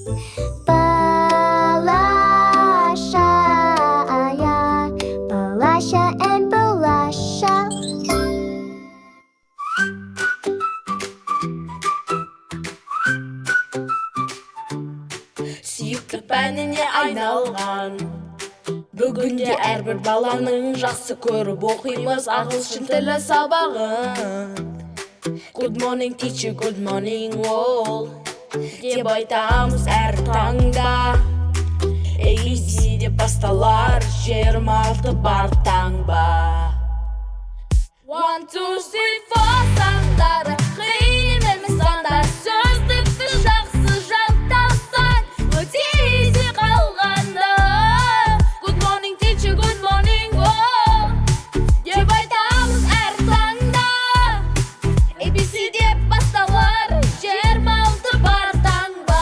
Balasha, yeah. Balasha and Balasha. Сүйікті пәніне айналған бүгінде әрбір баланың жақсы көріп оқимыз ағылшын тілі сабағын. Good morning teacher, good morning all деп айтамыз әр таңда. ABC деп басталар 26 бар таңба. 1, 2, 3, 4 сандары қиын емес сандар. Сөздікті жақсы жаттасаң өте изи қалғанда. Good morning teacher, good morning all деп айтамыз әр таңда. ABC деп басталар 26 бар таңба.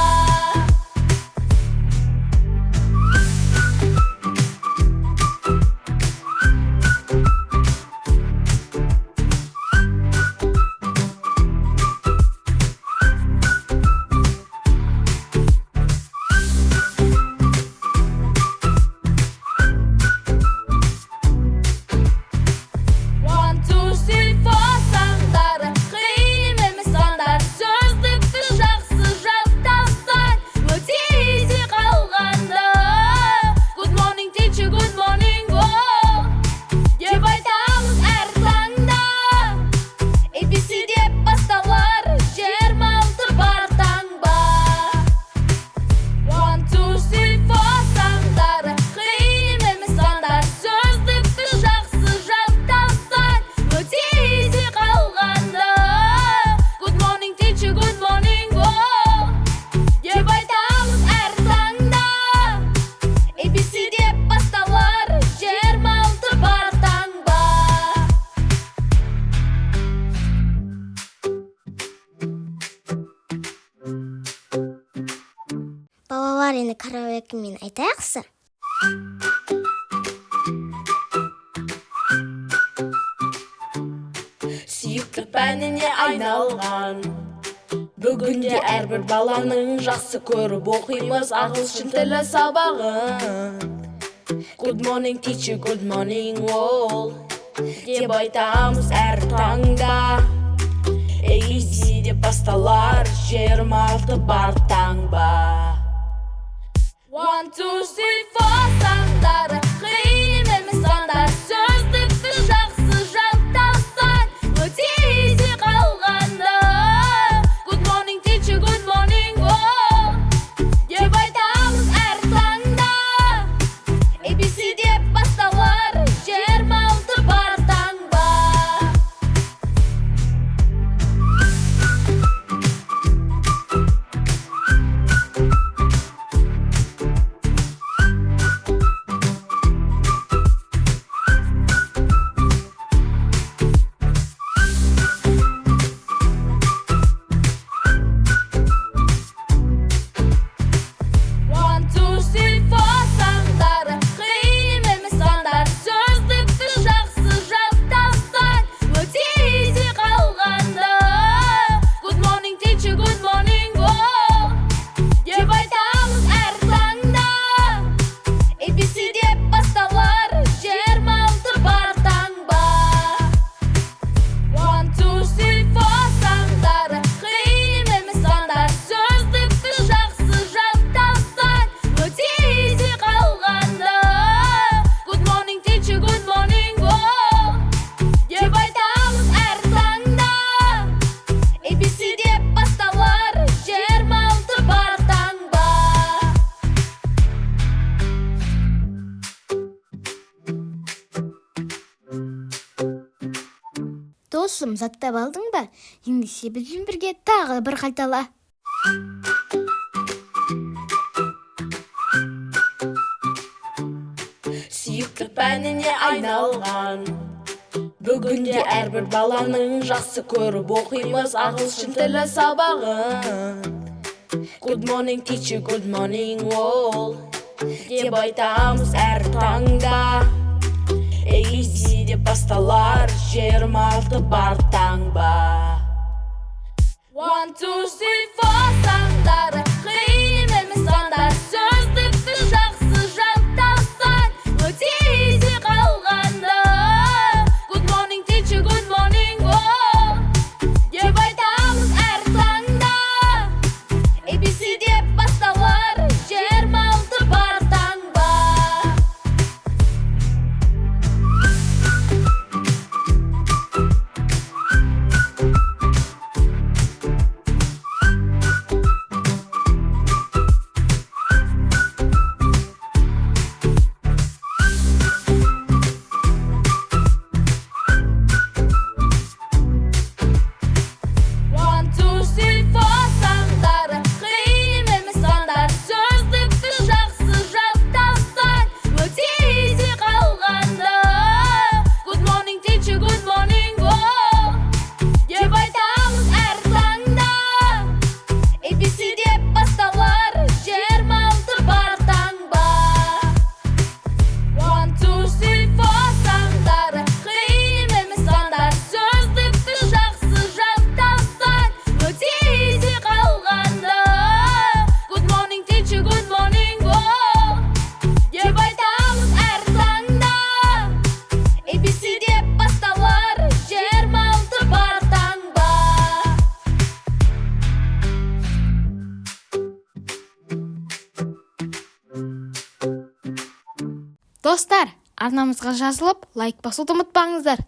One, two, three, four сандары қиын емес сандар. Сөздікті жақсы жаттасаң өте изи қалғанда. Good morning teacher, good morning all деп айтамыз әр таңда. ABC деп басталар 26 бар таңба. 1, 2, 3, 4 сандары қиын емес сандар. Сөздікті жақсы жаттасаң өте изи қалғанда. Good morning teacher, good morning all деп айтамыз әр таңда. ABC деп басталар 26 бар таңба. Балалар, енді караокемен айтайықсы. Сүйікті пәніне айналған бүгінде әрбір баланың жақсы көріп оқимыз ағылшын тілі сабағын. Good morning teacher, good morning all деп айтамыз әр таңда. ABC деп басталар 26 бар таңба. 1, 2, 3, 4 сандары қиын емес сандар. Сөздікті жақсы жаттасаң өте изи қалғанда. Good morning teacher, good morning all деп айтамыз әр таңда. ABC деп басталар 26 бар таңба. One, two, three, four сандары қиын емес сандар. Сөздікті жақсы жаттасаң өте изи қалғанда. Good morning teacher, good morning all деп айтамыз әр таңда. ABC деп басталар 26 бар таңба. 1, 2, 3, 4 сандары қиын емес сандар. Сөздікті жақсы жаттасаң өте изи қалғанда. Good morning teacher, good morning all деп айтамыз әр таңда. ABC деп басталар 26 бар таңба. Досым, заттап алдың ба? Ендеше бізбен бірге тағы бір қайтала. Сүйікті пәніне айналған бүгінде әрбір баланың жақсы көріп оқимыз ағылшын тілі сабағын. Good morning teacher, good morning all деп айтамыз әр таңда. ABC деп басталар 26 бар таңба. 1, 2, 3, 4 сандары қиын емес Достар, арнамызға жазылып, лайк басуды ұмытпаңыздар.